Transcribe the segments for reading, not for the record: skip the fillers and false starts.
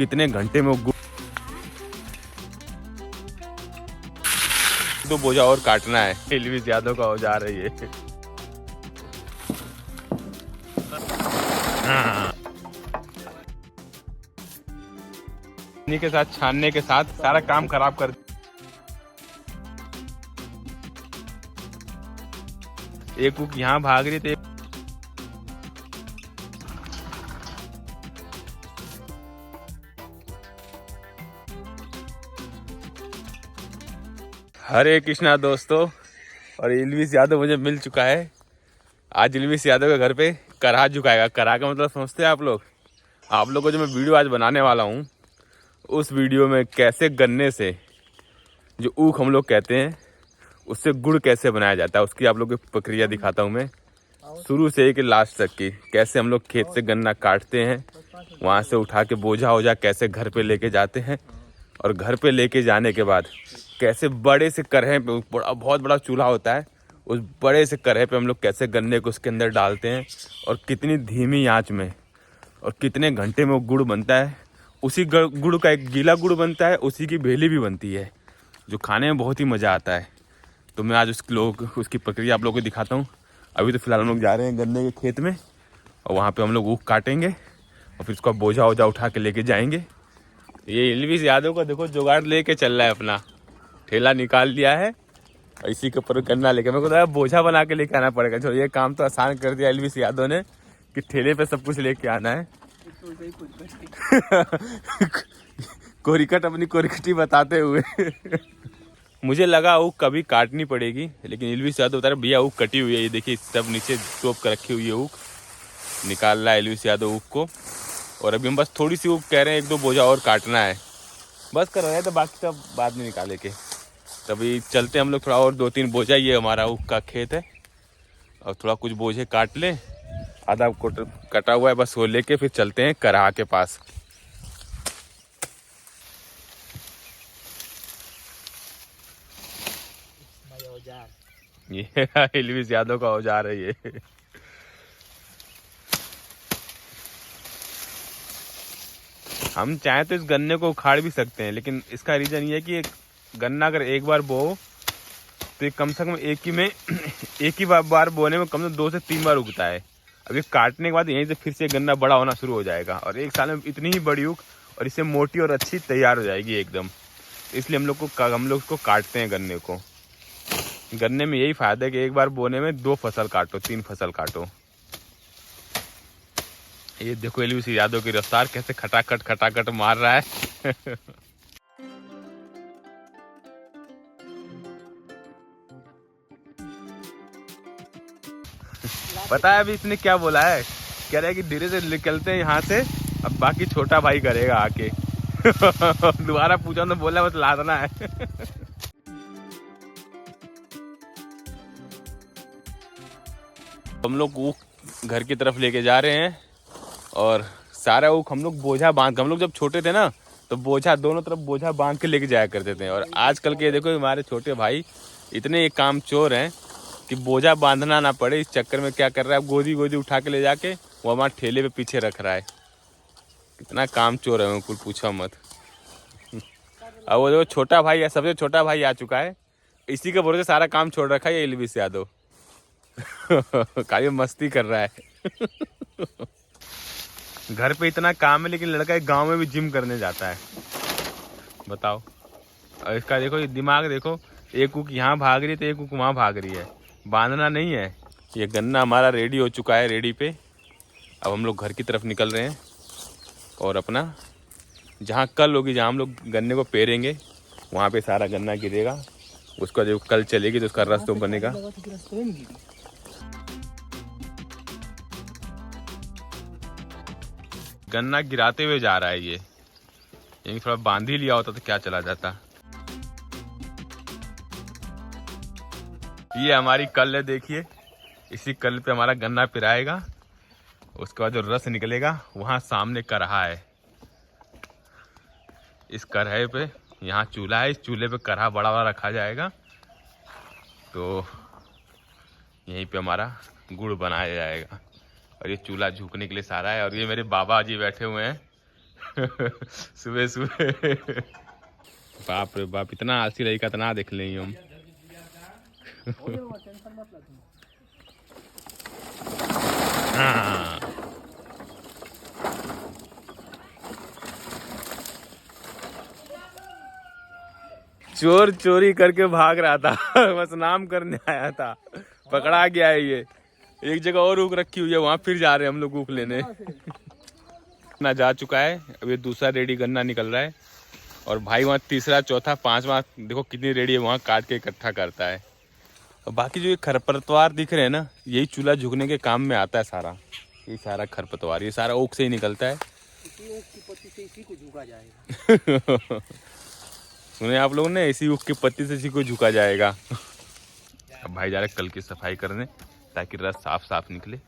कितने घंटे में गुड़। तो बोझा और काटना है। एलवीस यादव का औजार है ये। के साथ छानने के साथ सारा काम खराब कर। एक कुक यहाँ भाग रही थी। हरे कृष्णा दोस्तों, और एलवीस यादव मुझे मिल चुका है। आज एलवीस यादव के घर पे कढ़ा झुकाएगा। कढ़ा का मतलब समझते हैं आप लोग? आप लोग को जो मैं वीडियो आज बनाने वाला हूँ, उस वीडियो में कैसे गन्ने से जो ऊख हम लोग कहते हैं उससे गुड़ कैसे बनाया जाता है उसकी आप लोग की प्रक्रिया दिखाता हूँ मैं, शुरू से लेकर लास्ट तक की। कैसे हम लोग खेत से गन्ना काटते हैं, वहाँ से उठा के बोझा कैसे घर पे लेके जाते हैं, और घर पे लेके जाने के बाद कैसे बड़े से कढ़े पे, बहुत बड़ा चूल्हा होता है, उस बड़े से कढ़े पे हम लोग कैसे गन्ने को उसके अंदर डालते हैं और कितनी धीमी आंच में और कितने घंटे में वो गुड़ बनता है। उसी गुड़ का एक गीला गुड़ बनता है, उसी की भेली भी बनती है जो खाने में बहुत ही मज़ा आता है। तो मैं आज उसकी प्रक्रिया आप लोगों को दिखाता हूँ। अभी तो फिलहाल हम लोग जा रहे हैं गन्ने के खेत में, और वहाँ पे हम लोग ऊख काटेंगे और फिर उसका बोझा उठा के लेके जाएंगे। ये एलवीस यादव का देखो जुगाड़ लेके चल रहा है, अपना ठेला निकाल लिया है और इसी के ऊपर गन्ना लेके, मेरे को तो बोझा बना के लेके आना पड़ेगा। चलो ये काम तो आसान कर दिया एलवीस यादव ने कि ठेले पे सब कुछ लेके आना है। कोरिकट अपनी कोरिकटी बताते हुए मुझे लगा ऊख कभी काटनी पड़ेगी, लेकिन एलवीस यादव बता रहे भैया ऊख कटी हुई है। ये देखिए सब नीचे टोप कर रखी हुई है ऊख। निकाल रहा है एलवीस यादव ऊख को, और अभी हम बस थोड़ी सी ऊख कह रहे हैं, 1-2 बोझा और काटना है, बस कर रहे हैं। तो बाकी सब बाद में निकाले के तभी चलते हम लोग। थोड़ा और 2-3 बोझा, ये हमारा ऊख का खेत है, और थोड़ा कुछ बोझे काट लें, आधा कटा हुआ है बस, वो लेके फिर चलते हैं कढ़ा के पास। ये एलवीस यादव का औजार है ये। हम चाहें तो इस गन्ने को उखाड़ भी सकते हैं, लेकिन इसका रीजन ये है कि गन्ना अगर एक बार बो तो कम से कम एक ही बार बोने में कम से कम 2 से 3 बार उगता है। अभी काटने के बाद यहीं से फिर से गन्ना बड़ा होना शुरू हो जाएगा, और 1 साल में इतनी ही बड़ी उग और इससे मोटी और अच्छी तैयार हो जाएगी एकदम। इसलिए हम लोग इसको काटते हैं गन्ने को। गन्ने में यही फायदा है कि एक बार बोने में 2 फसल काटो, 3 फसल काटो। ये देखो एलवीस यादव की रफ्तार कैसे खटाखट मार रहा है। पता है अभी इसने क्या बोला है? कह रहा है कि धीरे से निकलते हैं यहाँ से, अब बाकी छोटा भाई करेगा आके। दोबारा पूछा तो बोला बस लादना है। हम लोग ऊख घर की तरफ लेके जा रहे हैं, और सारा ऊख हम लोग बोझा बांध, हम लोग जब छोटे थे ना तो बोझा दोनों तरफ बोझा बांध के लेके जाया करते थे। और आजकल के देखो हमारे छोटे भाई इतने काम चोर हैं कि बोझा बांधना ना पड़े, इस चक्कर में क्या कर रहा है, गोदी उठा के ले जाके वो हमारे ठेले पे पीछे रख रहा है। कितना काम चोर है, कुछ पूछा मत। अब वो जो छोटा भाई है, सबसे छोटा भाई आ चुका है, इसी के भरोसे सारा काम छोड़ रखा है ये एलवीस यादव। काफी मस्ती कर रहा है। घर पे इतना काम है, लेकिन लड़का एक गांव में भी जिम करने जाता है, बताओ। और इसका देखो ये दिमाग देखो, एक कुक यहाँ भाग रही है तो एक कुक वहाँ भाग रही है, बांधना नहीं है। ये गन्ना हमारा रेडी हो चुका है, रेडी पे। अब हम लोग घर की तरफ निकल रहे हैं, और अपना जहाँ कल होगी, जहाँ हम लोग गन्ने को पेरेंगे, वहाँ पे सारा गन्ना गिरेगा। उसका जो कल चलेगी तो उसका रस तो बनेगा। गन्ना गिराते हुए जा रहा है ये, यही थोड़ा बांध ही लिया होता तो क्या चला जाता। ये हमारी कल है, देखिए इसी कल पे हमारा गन्ना पिराएगा। उसके बाद जो रस निकलेगा, वहाँ सामने कढ़ा है, इस कढ़ाई पे, यहाँ चूल्हा है, इस चूल्हे पे कढ़ा बड़ा वाला रखा जाएगा, तो यहीं पे हमारा गुड़ बनाया जाएगा। और ये चूल्हा झुकने के लिए सारा है, और ये मेरे बाबा जी बैठे हुए हैं। सुबह सुबह। बाप रे बाप, इतना आलसी लड़का इतना देख लें हम। हाँ, चोर चोरी करके भाग रहा था। बस नाम करने आया था, पकड़ा गया है ये। एक जगह और ऊख रखी हुई है, वहां फिर जा रहे हैं हम लोग ऊख लेने। ना जा चुका है, अब ये दूसरा रेडी गन्ना निकल रहा है और भाई वहाँ तीसरा चौथा पांचवा देखो कितनी रेडी है, वहाँ काट के इकट्ठा करता है। और बाकी जो ये खरपतवार दिख रहे हैं ना, यही चूल्हा झुकने के काम में आता है सारा। ये सारा खरपतवार, ये सारा ओक से ही निकलता है। इसी को झुका जाएगा। सुने आप लोगों ने, इसी ऊख की पत्ती से इसी को झुका जाएगा। अब भाई जा रहे कल की सफाई करने ताकि रस साफ साफ निकले।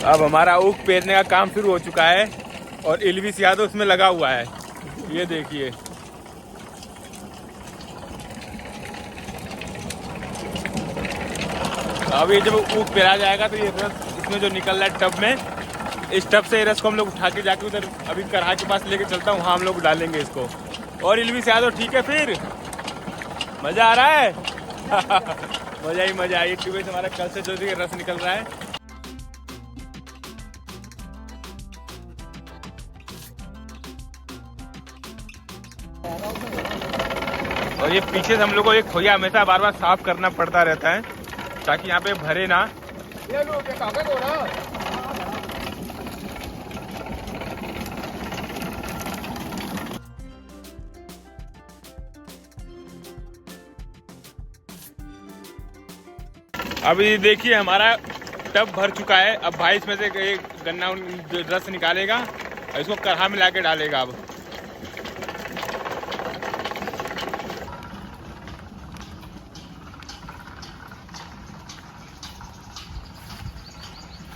अब हमारा ऊख पेरने का काम शुरू हो चुका है और इल्विस यादव उसमें लगा हुआ है। ये देखिए, अब ये जब ऊख पेरा जाएगा तो ये रस इसमें जो निकल रहा है टब में, इस टब से रस को हम लोग उठा के जाके उधर अभी कढ़ा के पास लेके चलता हूँ, वहाँ हम लोग डालेंगे इसको। और इल्विस यादव ठीक है, फिर मजा आ रहा है। मजा ही मजा आई। ट्यूबवेल से हमारा कल से जो रस निकल रहा है। और ये पीछे से हम लोग को एक खोया हमेशा बार बार साफ करना पड़ता रहता है ताकि यहाँ पे भरे ना। अभी देखिए हमारा टब भर चुका है। अब भाई इसमें से एक गन्ना रस निकालेगा और इसको कढ़ा में लाके डालेगा। अब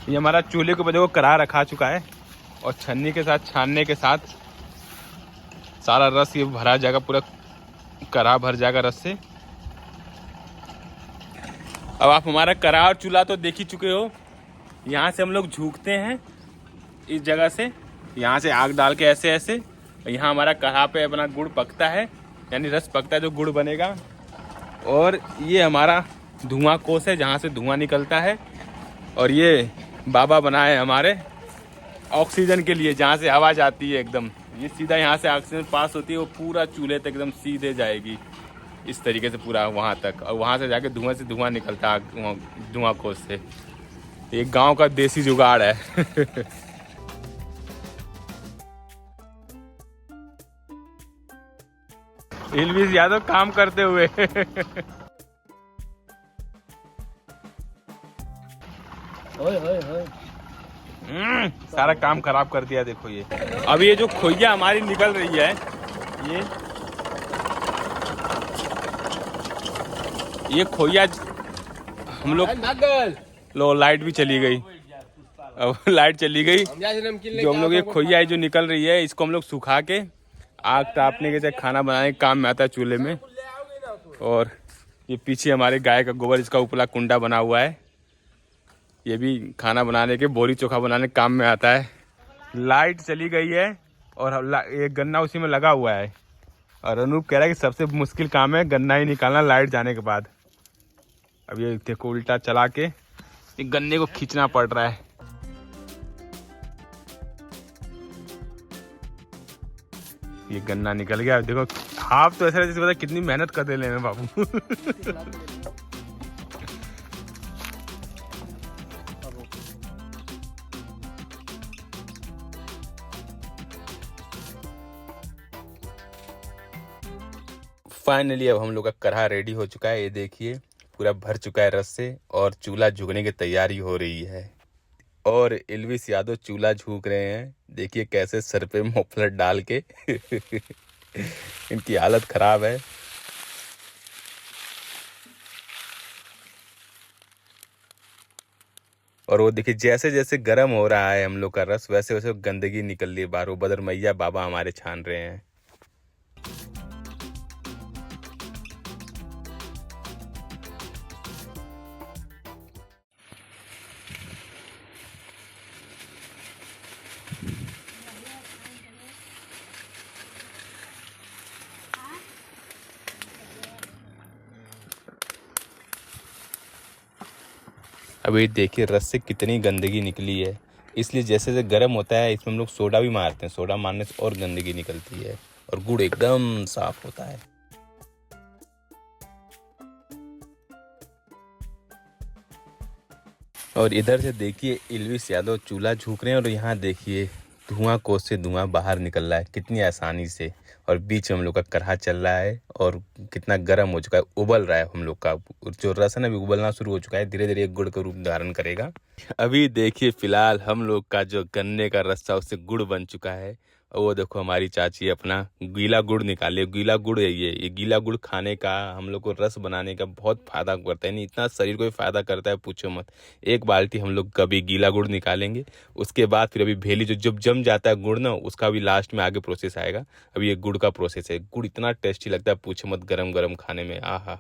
ये हमारा चूल्हे के ऊपर देखो कढ़ा रखा चुका है और छन्नी के साथ छानने के साथ सारा रस ये भरा जाएगा, पूरा कढ़ा भर जाएगा रस से। अब आप हमारा कढ़ा और चूल्हा तो देख ही चुके हो। यहाँ से हम लोग झुकते हैं इस जगह से, यहाँ से आग डाल के ऐसे ऐसे। यहाँ हमारा कढ़ा पे अपना गुड़ पकता है, यानी रस पकता है जो गुड़ बनेगा। और ये हमारा धुआं कोस है जहाँ से धुआं निकलता है। और ये बाबा बनाए हमारे ऑक्सीजन के लिए, जहाँ से हवा जाती है एकदम, ये सीधा यहाँ से ऑक्सीजन पास होती है, वो पूरा चूल्हे तक एकदम सीधे जाएगी इस तरीके से पूरा वहाँ तक। और वहाँ से जाके धुआं से धुआं निकलता है धुआं कोस से। एक गांव का देसी जुगाड़ है। इल्विस यादव काम करते हुए। सारा काम खराब कर दिया। देखो ये अब ये जो खोइया हमारी निकल रही है, ये खोइया हम लोग, लो लाइट भी चली गई। अब लाइट चली गई। जो हम लोग ये खोइया है जो निकल रही है, इसको हम लोग सुखा के आग तापने के, खाना बनाने के काम में आता है चूल्हे में। और ये पीछे हमारे गाय का गोबर, इसका उपला कुंडा बना हुआ है, ये भी खाना बनाने के, बोरी चोखा बनाने के काम में आता है। लाइट चली गई है और एक गन्ना उसी में लगा हुआ है। और अनूप कह रहा है कि सबसे मुश्किल काम है गन्ना ही निकालना लाइट जाने के बाद। अब ये देखो उल्टा चला के गन्ने को खींचना पड़ रहा है। ये गन्ना निकल गया। देखो हाफ तो ऐसा जैसे पता कितनी मेहनत कर रहे हैं बाबू। फाइनली अब हम लोग का कढ़ा रेडी हो चुका है। ये देखिए पूरा भर चुका है रस से और चूल्हा झुकने की तैयारी हो रही है। और इल्विस यादव चूल्हा झुक रहे हैं। देखिए कैसे सर पे मफलर डाल के। इनकी हालत खराब है। और वो देखिए जैसे जैसे गर्म हो रहा है हम लोग का रस, वैसे वैसे गंदगी निकल रही है बाहर। वो बदरमैया बाबा हमारे छान रहे हैं। अभी देखिए रस से कितनी गंदगी निकली है। इसलिए जैसे जैसे गर्म होता है इसमें हम लोग सोडा भी मारते हैं। सोडा मारने से और गंदगी निकलती है और गुड़ एकदम साफ होता है। और इधर से देखिए इल्विस यादव चूल्हा झुक रहे हैं और यहाँ देखिए धुआं कोस से धुआं बाहर निकल रहा है कितनी आसानी से। और बीच में हम लोग का कढ़ा चल रहा है और कितना गर्म हो चुका है, उबल रहा है। हम लोग का जो रस है ना अभी उबलना शुरू हो चुका है, धीरे धीरे गुड़ का रूप धारण करेगा। अभी देखिए फिलहाल हम लोग का जो गन्ने का रस था उससे गुड़ बन चुका है। और वो देखो हमारी चाची अपना गीला गुड़ निकाले। गीला गुड़ है ये गीला गुड़ खाने का हम लोग को रस बनाने का बहुत फायदा करता है। नहीं इतना शरीर को भी फायदा करता है पूछो मत। एक बाल्टी हम लोग कभी गीला गुड़ निकालेंगे, उसके बाद फिर अभी भेली जो जब जम जाता है गुड़ ना उसका भी लास्ट में आगे प्रोसेस आएगा। अभी ये गुड़ का प्रोसेस है। गुड़ इतना टेस्टी लगता है पूछो मत, गरम गरम खाने में आहा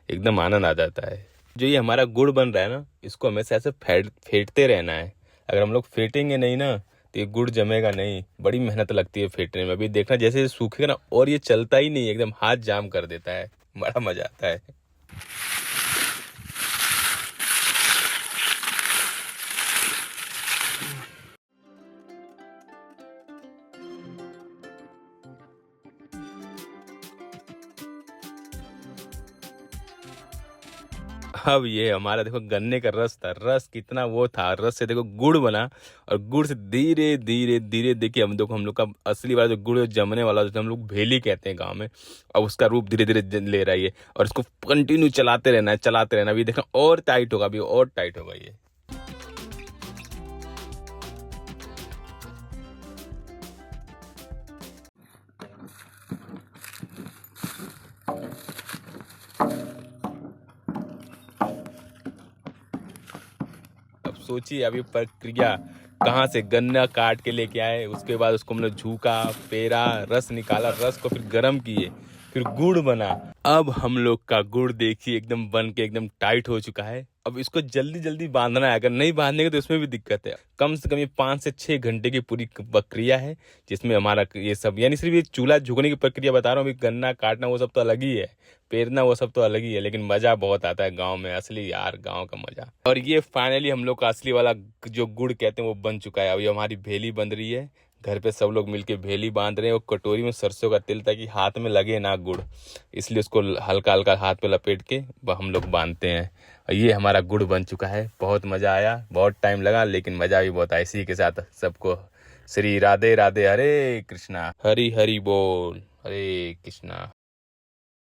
एकदम आनंद आ जाता है। जो ये हमारा गुड़ बन रहा है ना इसको हमेशा ऐसे फेंटते रहना है। अगर हम लोग फेंटेंगे नहीं ना तो ये गुड़ जमेगा नहीं, बड़ी मेहनत लगती है फेंटने में। अभी देखना जैसे सूखेगा ना और ये चलता ही नहीं, एकदम हाथ जाम कर देता है, बड़ा मजा आता है। अब ये हमारा देखो गन्ने का रस था, रस कितना वो था, रस से देखो गुड़ बना और गुड़ से धीरे धीरे धीरे देखिए हम लोग का असली वाला जो गुड़ जो जमने वाला जो हम लोग भेली कहते हैं गांव में, अब उसका रूप धीरे धीरे ले रहा है ये। और इसको कंटिन्यू चलाते रहना है, चलाते रहना। अभी देखना और टाइट होगा, अभी और टाइट होगा ये। अब सोचिए अभी प्रक्रिया कहाँ से गन्ना काट के लेके आए, उसके बाद उसको हम लोग झूका, पेरा, रस निकाला, रस को फिर गर्म किए, फिर गुड़ बना। अब हम लोग का गुड़ देखिए एकदम बन के एकदम टाइट हो चुका है। अब इसको जल्दी जल्दी बांधना है, अगर नहीं बांधेंगे तो इसमें भी दिक्कत है। कम से कम ये 5 से 6 घंटे की पूरी प्रक्रिया है जिसमें हमारा ये सब यानी सिर्फ ये चूल्हा झुकने की प्रक्रिया बता रहा हूँ। अभी गन्ना काटना वो सब तो अलग ही है, पेरना वो सब तो अलग ही है, लेकिन मजा बहुत आता है गाँव में, असली यार गाँव का मजा। और ये फाइनली हम लोग का असली वाला जो गुड़ कहते हैं वो बन चुका है। अभी हमारी भेली बन रही है, घर पे सब लोग मिलके भेली बांध रहे हैं। वो कटोरी में सरसों का तेल ताकि हाथ में लगे ना गुड़, इसलिए उसको हल्का हल्का हाथ पे लपेट के हम लोग बांधते हैं। और ये हमारा गुड़ बन चुका है। बहुत मज़ा आया, बहुत टाइम लगा लेकिन मज़ा भी बहुत आया। इसी के साथ सबको श्री राधे राधे, हरे कृष्णा, हरि हरि बोल, हरे कृष्णा।